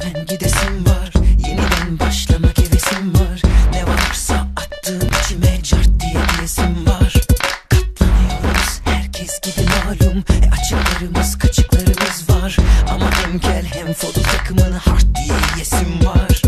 hemen gidesim var. Yeniden başlamak hevesim var. Ne varsa attığım içime cart diye diyesim var. Katlanıyoruz herkes gibi malum. Açıklarımız kaçıklarımız var. Ama hem kel hem foto takımını hard diye yesim var.